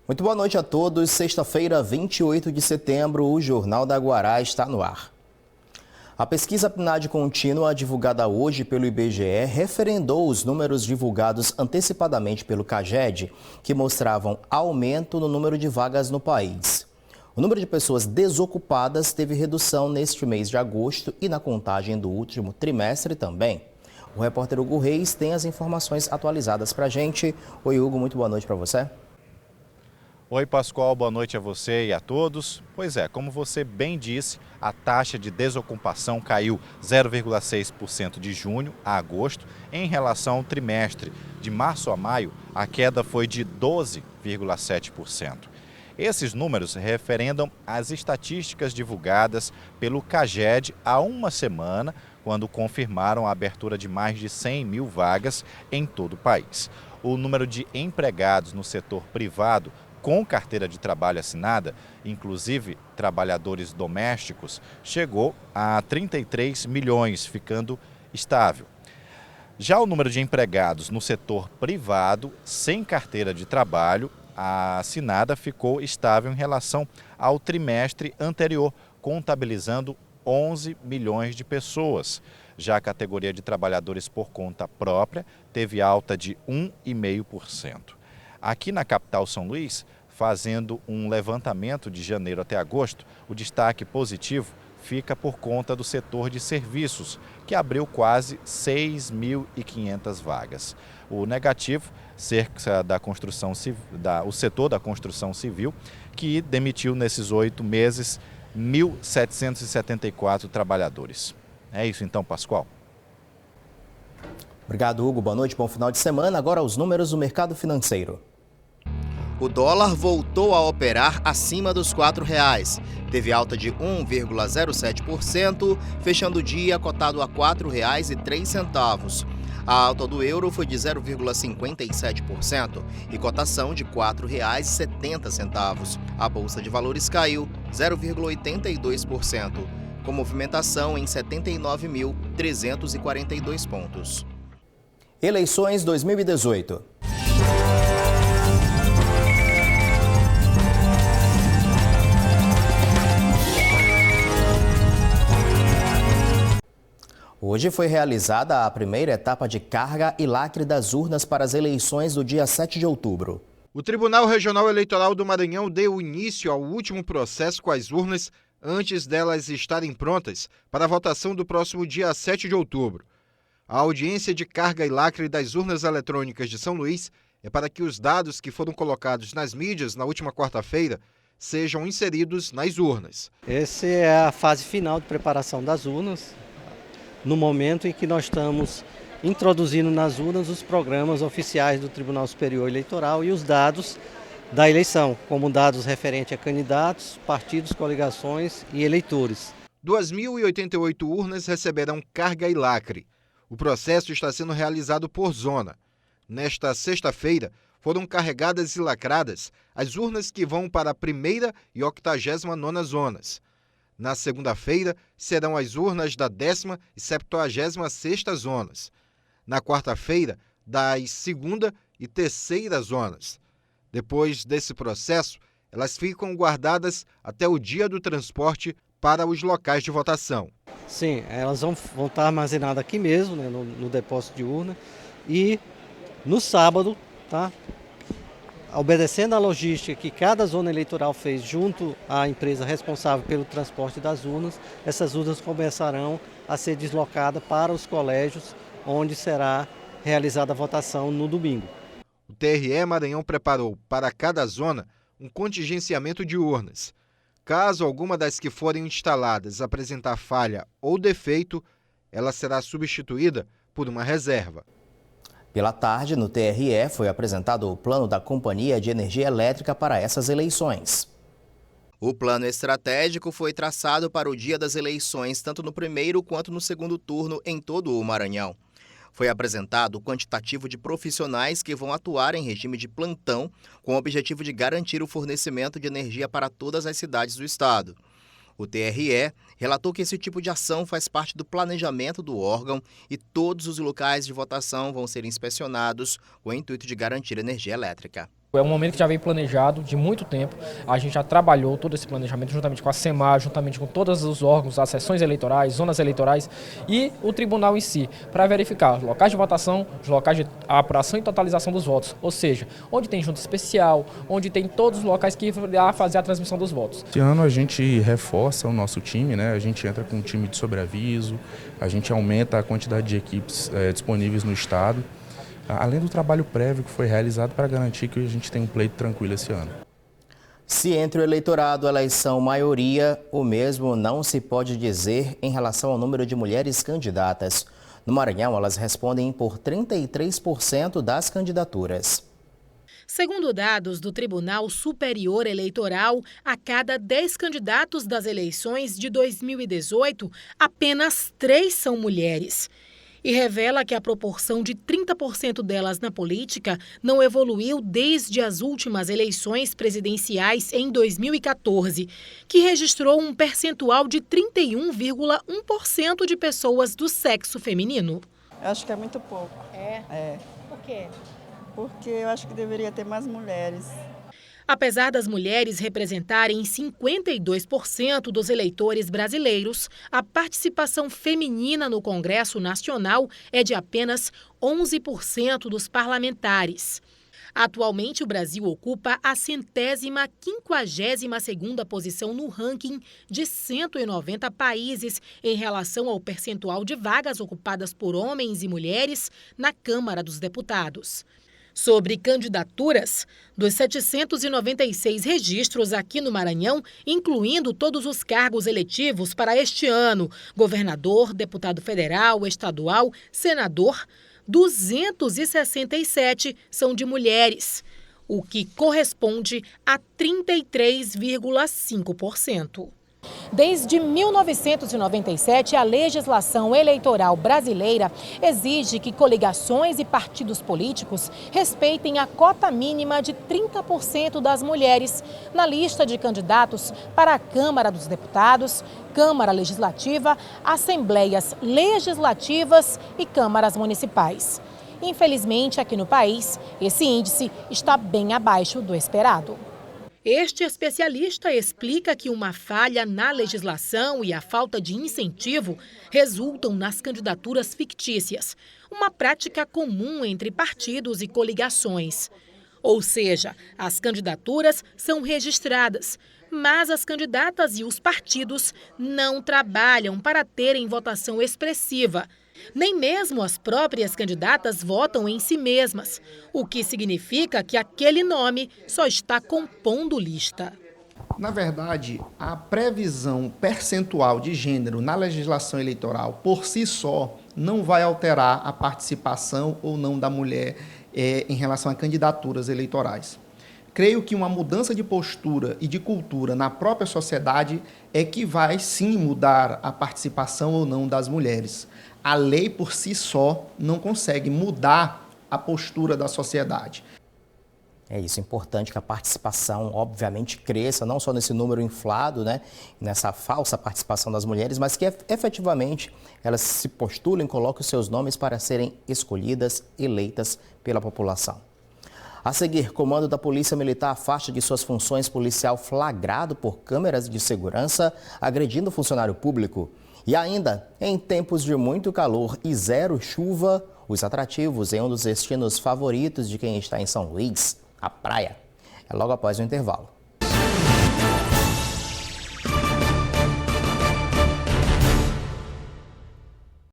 Muito boa noite a todos. Sexta-feira, 28 de setembro, o Jornal da Guará está no ar. A pesquisa PNAD contínua, divulgada hoje pelo IBGE, referendou os números divulgados antecipadamente pelo CAGED, que mostravam aumento no número de vagas no país. O número de pessoas desocupadas teve redução neste mês de agosto e na contagem do último trimestre também. O repórter Hugo Reis tem as informações atualizadas para a gente. Oi, Hugo, muito boa noite para você. Oi, Pascoal, boa noite a você e a todos. Pois é, como você bem disse, a taxa de desocupação caiu 0,6% de junho a agosto em relação ao trimestre. De março a maio, a queda foi de 12,7%. Esses números referendam as estatísticas divulgadas pelo CAGED há uma semana, quando confirmaram a abertura de mais de 100 mil vagas em todo o país. O número de empregados no setor privado com carteira de trabalho assinada, inclusive trabalhadores domésticos, chegou a 33 milhões, ficando estável. Já o número de empregados no setor privado, sem carteira de trabalho assinada, ficou estável em relação ao trimestre anterior, contabilizando 11 milhões de pessoas. Já a categoria de trabalhadores por conta própria teve alta de 1,5%. Aqui na capital São Luís, fazendo um levantamento de janeiro até agosto, o destaque positivo fica por conta do setor de serviços, que abriu quase 6.500 vagas. O negativo, o setor da construção civil, que demitiu nesses 8 meses 1.774 trabalhadores. É isso então, Pascoal. Obrigado, Hugo. Boa noite, bom final de semana. Agora os números do mercado financeiro. O dólar voltou a operar acima dos R$ 4,00. Teve alta de 1,07%, fechando o dia cotado a R$ 4,03. A alta do euro foi de 0,57% e cotação de R$ 4,70. A Bolsa de Valores caiu 0,82%, com movimentação em 79.342 pontos. Eleições 2018. Hoje foi realizada a primeira etapa de carga e lacre das urnas para as eleições do dia 7 de outubro. O Tribunal Regional Eleitoral do Maranhão deu início ao último processo com as urnas antes delas estarem prontas para a votação do próximo dia 7 de outubro. A audiência de carga e lacre das urnas eletrônicas de São Luís é para que os dados que foram colocados nas mídias na última quarta-feira sejam inseridos nas urnas. Essa é a fase final de preparação das urnas, no momento em que nós estamos introduzindo nas urnas os programas oficiais do Tribunal Superior Eleitoral e os dados da eleição, como dados referentes a candidatos, partidos, coligações e eleitores. 2.088 urnas receberão carga e lacre. O processo está sendo realizado por zona. Nesta sexta-feira, foram carregadas e lacradas as urnas que vão para a 1ª e 89ª zonas. Na segunda-feira, serão as urnas da 10ª e 76ª zonas. Na quarta-feira, das 2ª e 3ª zonas. Depois desse processo, elas ficam guardadas até o dia do transporte para os locais de votação. Sim, elas vão estar armazenadas aqui mesmo, né, no depósito de urna. E no sábado, tá? Obedecendo à logística que cada zona eleitoral fez junto à empresa responsável pelo transporte das urnas, essas urnas começarão a ser deslocadas para os colégios, onde será realizada a votação no domingo. O TRE Maranhão preparou para cada zona um contingenciamento de urnas. Caso alguma das que forem instaladas apresentar falha ou defeito, ela será substituída por uma reserva. Pela tarde, no TRE, foi apresentado o plano da Companhia de Energia Elétrica para essas eleições. O plano estratégico foi traçado para o dia das eleições, tanto no primeiro quanto no segundo turno em todo o Maranhão. Foi apresentado o quantitativo de profissionais que vão atuar em regime de plantão, com o objetivo de garantir o fornecimento de energia para todas as cidades do estado. O TRE relatou que esse tipo de ação faz parte do planejamento do órgão e todos os locais de votação vão ser inspecionados com o intuito de garantir energia elétrica. É um momento que já veio planejado de muito tempo. A gente já trabalhou todo esse planejamento juntamente com a SEMAR, juntamente com todos os órgãos, as sessões eleitorais, zonas eleitorais e o tribunal em si, para verificar os locais de votação, os locais de apuração e totalização dos votos. Ou seja, onde tem junta especial, onde tem todos os locais que irá fazer a transmissão dos votos. Esse ano a gente reforça o nosso time, né? A gente entra com um time de sobreaviso, a gente aumenta a quantidade de equipes disponíveis no estado. Além do trabalho prévio que foi realizado para garantir que a gente tem um pleito tranquilo esse ano. Se entre o eleitorado elas são maioria, o mesmo não se pode dizer em relação ao número de mulheres candidatas. No Maranhão, elas respondem por 33% das candidaturas. Segundo dados do Tribunal Superior Eleitoral, a cada 10 candidatos das eleições de 2018, apenas 3 são mulheres. E revela que a proporção de 30% delas na política não evoluiu desde as últimas eleições presidenciais em 2014, que registrou um percentual de 31,1% de pessoas do sexo feminino. Eu acho que é muito pouco. É? Por quê? Porque eu acho que deveria ter mais mulheres. Apesar das mulheres representarem 52% dos eleitores brasileiros, a participação feminina no Congresso Nacional é de apenas 11% dos parlamentares. Atualmente, o Brasil ocupa a 152ª posição no ranking de 190 países em relação ao percentual de vagas ocupadas por homens e mulheres na Câmara dos Deputados. Sobre candidaturas, dos 796 registros aqui no Maranhão, incluindo todos os cargos eletivos para este ano, governador, deputado federal, estadual, senador, 267 são de mulheres, o que corresponde a 33,5%. Desde 1997, a legislação eleitoral brasileira exige que coligações e partidos políticos respeitem a cota mínima de 30% das mulheres na lista de candidatos para a Câmara dos Deputados, Câmara Legislativa, Assembleias Legislativas e Câmaras Municipais. Infelizmente, aqui no país, esse índice está bem abaixo do esperado. Este especialista explica que uma falha na legislação e a falta de incentivo resultam nas candidaturas fictícias, uma prática comum entre partidos e coligações. Ou seja, as candidaturas são registradas, mas as candidatas e os partidos não trabalham para terem votação expressiva. Nem mesmo as próprias candidatas votam em si mesmas, o que significa que aquele nome só está compondo lista. Na verdade, a previsão percentual de gênero na legislação eleitoral por si só não vai alterar a participação ou não da mulher em relação a candidaturas eleitorais. Creio que uma mudança de postura e de cultura na própria sociedade é que vai sim mudar a participação ou não das mulheres. A lei por si só não consegue mudar a postura da sociedade. É isso, é importante que a participação, obviamente, cresça, não só nesse número inflado, né, nessa falsa participação das mulheres, mas que efetivamente elas se postulem, coloquem os seus nomes para serem escolhidas, eleitas pela população. A seguir, comando da Polícia Militar afasta de suas funções policial flagrado por câmeras de segurança agredindo funcionário público. E ainda, em tempos de muito calor e zero chuva, os atrativos em um dos destinos favoritos de quem está em São Luís, a praia. É logo após o intervalo.